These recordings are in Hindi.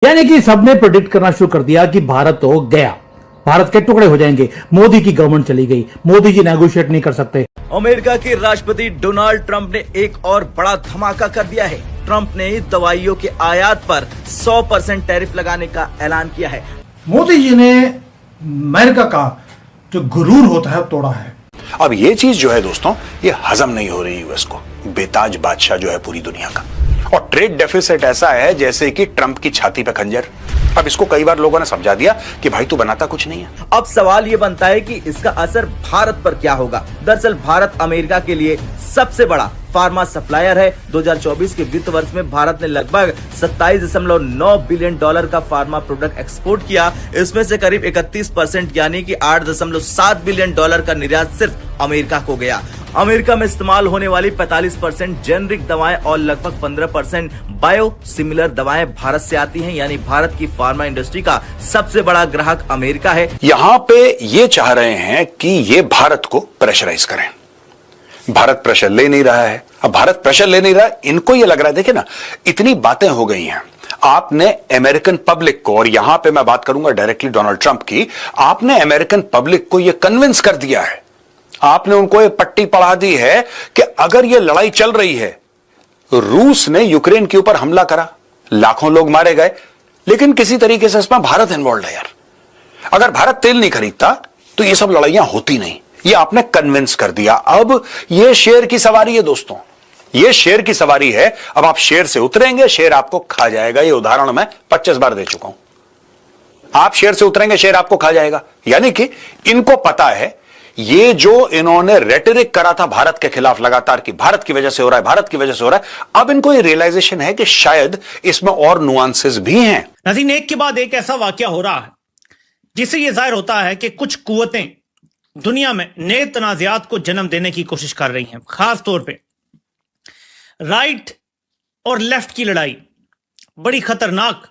यानी कि सबने प्रेडिक्ट करना शुरू कर दिया कि भारत तो गया, भारत के टुकड़े हो जाएंगे, मोदी की गवर्नमेंट चली गई, मोदी जी नेगोशिएट नहीं कर सकते। अमेरिका के राष्ट्रपति डोनाल्ड ट्रंप ने एक और बड़ा धमाका कर दिया है। ट्रंप ने दवाइयों के आयात पर 100% टैरिफ लगाने का ऐलान किया है। मोदी जी ने अमेरिका का जो गुरूर होता है तोड़ा है। अब ये चीज जो है दोस्तों, ये हजम नहीं हो रही यूएस को। बेताज बादशाह जो है पूरी दुनिया का, और ट्रेड डेफिसिट ऐसा है जैसे कि ट्रंप की छाती पे खंजर। अब इसको कई बार लोगों ने समझा दिया कि भाई तू बनाता कुछ नहीं है। अब सवाल ये बनता है कि इसका असर भारत पर क्या होगा। दरअसल भारत अमेरिका के लिए सबसे बड़ा फार्मा सप्लायर है। 2024 के वित्त वर्ष में भारत ने लगभग 27.9 बिलियन डॉलर का फार्मा प्रोडक्ट एक्सपोर्ट किया। इसमें से करीब 31% यानी कि 8.7 बिलियन डॉलर का निर्यात सिर्फ अमेरिका को गया। अमेरिका में इस्तेमाल होने वाली 45% जेनरिक दवाएं और लगभग 15% बायो सिमिलर दवाएं भारत से आती हैं। यानी भारत की फार्मा इंडस्ट्री का सबसे बड़ा ग्राहक अमेरिका है। यहां पे ये चाह रहे हैं कि ये भारत को प्रेशराइज करें। भारत प्रेशर ले नहीं रहा है। अब भारत प्रेशर ले नहीं रहा, इनको ये लग रहा है, देखिए ना, इतनी बातें हो गई हैं। आपने अमेरिकन पब्लिक को, और यहां पे मैं बात करूंगा डायरेक्टली डोनाल्ड ट्रंप की, आपने अमेरिकन पब्लिक को यह कन्विंस कर दिया है, आपने उनको ये पट्टी पढ़ा दी है कि अगर ये लड़ाई चल रही है, रूस ने यूक्रेन के ऊपर हमला करा, लाखों लोग मारे गए, लेकिन किसी तरीके से इसमें भारत इन्वॉल्व है यार। अगर भारत तेल नहीं खरीदता तो ये सब लड़ाइयां होती नहीं। ये आपने कन्विंस कर दिया। अब ये शेर की सवारी है दोस्तों, ये शेर की सवारी है। अब आप शेर से उतरेंगे, शेर आपको खा जाएगा। ये उदाहरण मैं 25 बार दे चुका हूं। आप शेर से उतरेंगे, शेर आपको खा जाएगा। यानी कि इनको पता है, ये जो इन्होंने रेटरिक करा था भारत के खिलाफ लगातार कि भारत की वजह से हो रहा है, भारत की वजह से हो रहा है, अब इनको ये रियलाइजेशन है कि शायद इसमें और नुआंसेस भी हैं। नाज़रीन, एक के बाद एक ऐसा वाकया हो रहा है जिससे यह जाहिर होता है कि कुछ कुव्वतें दुनिया में नए तनाज़ात को जन्म देने की कोशिश कर रही हैं। खास तौर पे राइट और लेफ्ट की लड़ाई बड़ी खतरनाक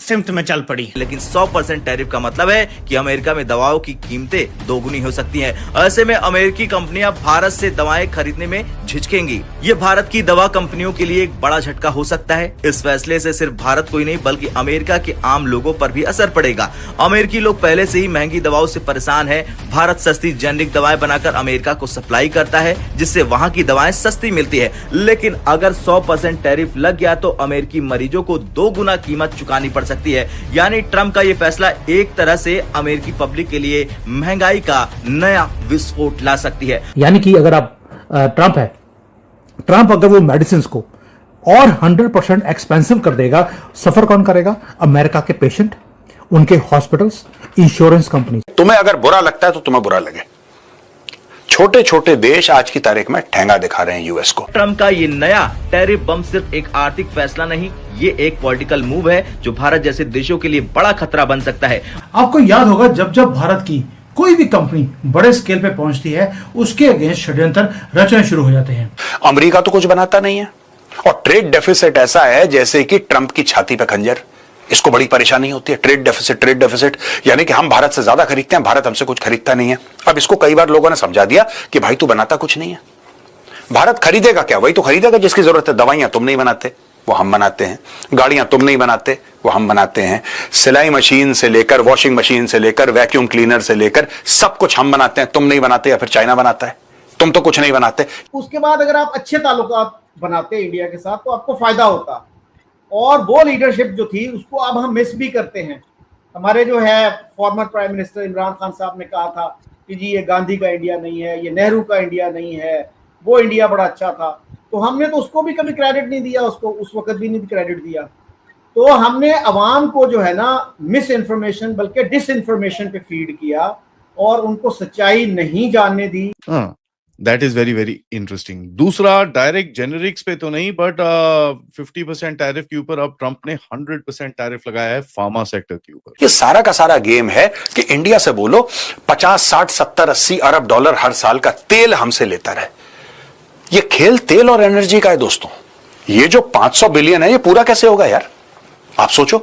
सिमत में चल पड़ी। लेकिन 100% टैरिफ का मतलब है कि अमेरिका में दवाओं की कीमतें दोगुनी हो सकती हैं। ऐसे में अमेरिकी कंपनियां भारत से दवाएं खरीदने में झिझकेंगी। ये भारत की दवा कंपनियों के लिए एक बड़ा झटका हो सकता है। इस फैसले से सिर्फ भारत को ही नहीं बल्कि अमेरिका के आम लोगों पर भी असर पड़ेगा। अमेरिकी लोग पहले से ही महंगी दवाओं से परेशान है। भारत सस्ती जेनरिक दवाएं बनाकर अमेरिका को सप्लाई करता है, जिससे वहाँ की दवाएं सस्ती मिलती है। लेकिन अगर 100% टैरिफ लग गया तो अमेरिकी मरीजों को 2 गुना कीमत चुकानी पड़ सकती है। यानी ट्रंप का ये फैसला एक तरह से अमेरिकी पब्लिक के लिए महंगाई का नया विस्फोट ला सकती है। यानी कि अगर आप ट्रंप अगर वो मेडिसिन को और 100% एक्सपेंसिव कर देगा, सफर कौन करेगा? अमेरिका के पेशेंट, उनके हॉस्पिटल्स, इंश्योरेंस कंपनी। तुम्हें अगर बुरा लगता है तो तुम्हें बुरा लगे। छोटे छोटे देश आज की तारीख में ठेंगा दिखा रहे हैं यूएस को। ट्रंप का ये नया टैरिफ बम सिर्फ एक आर्थिक फैसला नहीं, ये एक पॉलिटिकल मूव है जो भारत जैसे देशों के लिए बड़ा खतरा बन सकता है। आपको याद होगा जब जब भारत की कोई भी कंपनी बड़े स्केल पे पहुंचती है, उसके अगेंस्ट षड्यंत्र रचने शुरू हो जाते हैं। अमेरिका तो कुछ बनाता नहीं है, और ट्रेड डेफिसिट ऐसा है जैसे कि ट्रंप की छाती पे खंजर। इसको बड़ी परेशानी होती है। ट्रेड डेफिसिट यानी कि हम भारत से ज्यादा खरीदते हैं, भारत हमसे कुछ खरीदता नहीं है। अब इसको कई बार लोगों ने समझा दिया कि भाई तू बनाता कुछ नहीं है। भारत खरीदेगा क्या? वही तो खरीदेगा जिसकी जरूरत है। दवाइयां तुम नहीं बनाते, वो हम बनाते हैं। गाड़ियां तुम नहीं बनाते, वो हम बनाते हैं। सिलाई मशीन से लेकर, वॉशिंग मशीन से लेकर, वैक्यूम क्लीनर से लेकर सब कुछ हम बनाते हैं। तुम नहीं बनाते, या फिर चाइना बनाता है। तुम तो कुछ नहीं बनाते। उसके बाद अगर आप अच्छे ताल्लुकात बनाते इंडिया के साथ तो आपको फायदा होता। और वो लीडरशिप जो थी उसको अब हम मिस भी करते हैं। हमारे जो है former prime minister Imran Khan साहब ने कहा था कि जी ये गांधी का इंडिया नहीं है, ये नेहरू का इंडिया नहीं है, वो इंडिया बड़ा अच्छा था। तो हमने तो उसको भी कभी क्रेडिट नहीं दिया, उसको उस वक्त भी नहीं क्रेडिट दिया। तो हमने अवाम को जो है ना मिस इन्फॉर्मेशन बल्कि डिस इन्फॉर्मेशन पे फीड किया और उनको सच्चाई नहीं जानने दी। That is very very interesting. दूसरा, डायरेक्ट जेनेरिक्स पे तो नहीं, बट 50% टैरिफ के ऊपर अब ट्रंप ने 100% टैरिफ लगाया है फार्मा सेक्टर के ऊपर। ये सारा का सारा गेम है कि इंडिया से बोलो 50, 60, 70, 80 अरब डॉलर हर साल का तेल हमसे लेता रहे। ये खेल तेल और एनर्जी का है दोस्तों। ये जो 500 बिलियन है, ये पूरा कैसे होगा यार? आप सोचो,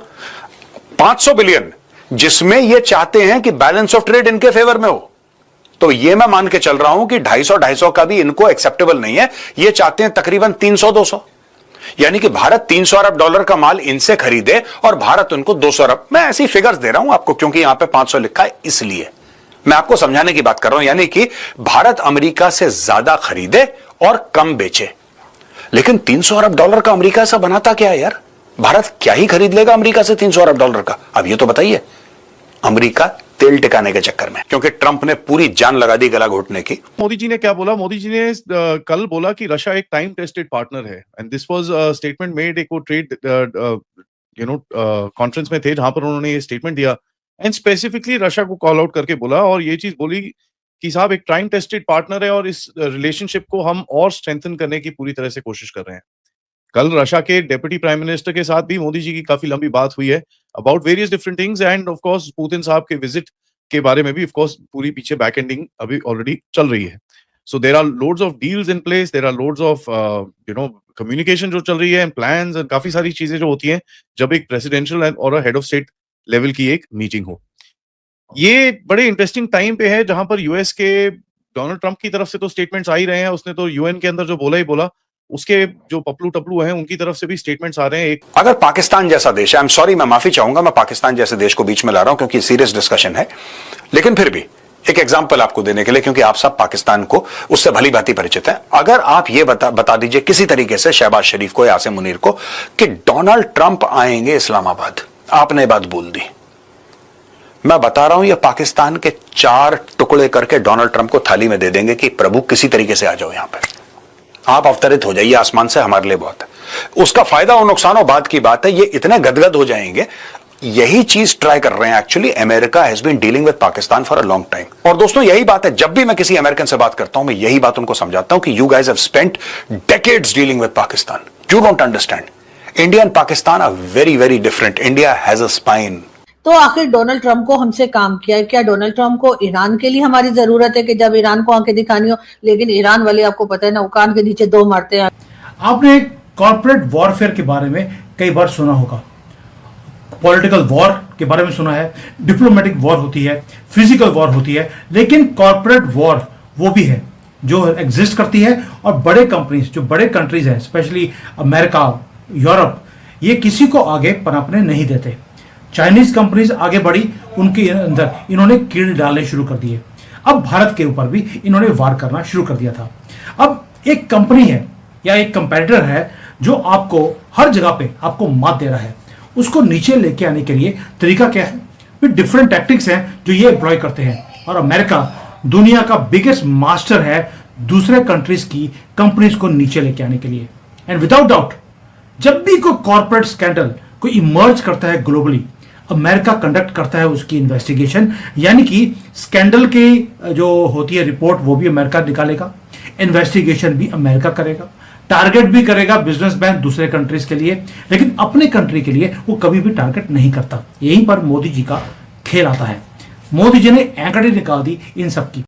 500 बिलियन जिसमें ये चाहते हैं कि बैलेंस ऑफ ट्रेड इनके फेवर में हो, तो ये मैं मान के चल रहा हूं कि 250 का भी इनको एक्सेप्टेबल नहीं है। ये चाहते हैं तकरीबन 300-200। यानी कि भारत 300 अरब डॉलर का माल इनसे खरीदे और भारत उनको 200 अरब। मैं ऐसी फिगर्स दे रहा हूं आपको क्योंकि यहां पे 500 लिखा है, इसलिए मैं आपको समझाने की बात कर रहा हूं। यानी कि भारत अमेरिका से ज्यादा खरीदे और कम बेचे। लेकिन 300 अरब डॉलर का अमेरिका ऐसा बनाता क्या है यार? भारत क्या ही खरीद लेगा अमेरिका से 300 अरब डॉलर का? अब ये तो बताइए। अमेरिका तेल टिकाने के चक्कर में, क्योंकि ट्रंप ने पूरी जान लगा दी गला घोटने की। मोदी जी ने क्या बोला? मोदी जी ने कल बोला कि रशिया एक टाइम टेस्टेड पार्टनर है, and this was statement made एक ट्रेड कॉन्फ्रेंस में थे जहां पर उन्होंने ये स्टेटमेंट दिया एंड स्पेसिफिकली रशिया को कॉल आउट करके बोला और ये चीज बोली कि साहब एक टाइम टेस्टेड पार्टनर है और इस रिलेशनशिप को हम और स्ट्रेंथन करने की पूरी तरह से कोशिश कर रहे हैं। कल रशिया के डेप्यूटी प्राइम मिनिस्टर के साथ भी मोदी जी की काफी लंबी बात हुई है about various different things end of course Putin साहब के विजिट के बारे में भी ऑफ कोर्स पूरी पीछे बैक एंडिंग अभी ऑलरेडी चल रही है। So there are loads of deals in place, there are loads of communication जो चल रही है एंड प्लान्स एंड काफी सारी चीजें जो होती हैं जब एक प्रेसिडेंशियल और हेड ऑफ स्टेट लेवल की एक मीटिंग हो। ये बड़े इंटरेस्टिंग टाइम पे है जहां पर यूएस के डोनाल्ड ट्रंप की तरफ से तो स्टेटमेंट्स आ ही रहे हैं, उसने तो यूएन के अंदर जो बोला ही बोला, उसके जो पपलू टपलू हैं उनकी तरफ से भी स्टेटमेंट्स आ रहे हैं। एक अगर पाकिस्तान जैसा देश है, आई एम सॉरी मैं माफी चाहूंगा, मैं पाकिस्तान जैसे देश को बीच में ला रहा हूं क्योंकि सीरियस डिस्कशन है, लेकिन फिर भी एक एग्जांपल आपको देने के लिए, क्योंकि आप सब पाकिस्तान को उससे भली भांति परिचित हैं। अगर आप ये बता दीजिए किसी तरीके से शहबाज शरीफ को या आसिम मुनीर को कि डोनाल्ड ट्रंप आएंगे इस्लामाबाद, आपने बात बोल दी, मैं बता रहा हूं ये पाकिस्तान के 4 टुकड़े करके डोनाल्ड ट्रंप को थाली में दे देंगे कि प्रभु किसी तरीके से आ जाओ यहां पर, आप अवतरित हो जाइए आसमान से, हमारे लिए बहुत है। उसका फायदा और नुकसान और बात की बात है, ये इतने गदगद हो जाएंगे। यही चीज ट्राई कर रहे हैं actually, America has been dealing with Pakistan for a long time. और दोस्तों यही बात है, जब भी मैं किसी अमेरिकन से बात करता हूं मैं यही बात उनको समझाता हूं कि you guys have spent decades dealing with Pakistan, you don't understand. India and Pakistan are very very different. India has a spine. तो आखिर डोनाल्ड ट्रंप को हमसे काम किया है क्या? डोनाल्ड ट्रंप को ईरान के लिए हमारी जरूरत है कि जब ईरान को आंखें दिखानी हो, लेकिन ईरान वाले आपको पता है ना, वो कान के नीचे 2 मारते हैं। आपने कॉर्पोरेट वॉरफेयर के बारे में कई बार सुना होगा, पॉलिटिकल वॉर के बारे में सुना है, डिप्लोमेटिक वॉर होती है, फिजिकल वॉर होती है, लेकिन कॉर्पोरेट वॉर वो भी है जो एग्जिस्ट करती है। और बड़े कंपनीज, जो बड़े कंट्रीज हैं, स्पेशली अमेरिका, यूरोप, ये किसी को आगे पनपने नहीं देते। चाइनीज कंपनीज आगे बढ़ी, उनके अंदर इन्होंने कीड़े डालने शुरू कर दिए। अब भारत के ऊपर भी इन्होंने वार करना शुरू कर दिया था। अब एक कंपनी है या एक कंपेटिटर है जो आपको हर जगह पे आपको मात दे रहा है, उसको नीचे लेके आने के लिए तरीका क्या है? फिर डिफरेंट टैक्टिक्स हैं जो ये एम्प्लॉय करते हैं। और अमेरिका दुनिया का बिगेस्ट मास्टर है दूसरे कंट्रीज की कंपनीज को नीचे लेके आने के लिए। एंड विदाउट डाउट जब भी कोई कॉर्पोरेट स्कैंडल कोई इमर्ज करता है ग्लोबली, अमेरिका कंडक्ट करता है उसकी इन्वेस्टिगेशन, यानी कि स्कैंडल की जो होती है रिपोर्ट वो भी अमेरिका निकालेगा, इन्वेस्टिगेशन भी अमेरिका करेगा, टारगेट भी करेगा बिजनेस बैंक दूसरे कंट्रीज के लिए, लेकिन अपने कंट्री के लिए वो कभी भी टारगेट नहीं करता। यहीं पर मोदी जी का खेल आता है। मोदी जी ने एंकड़ी निकाल दी इन सब की।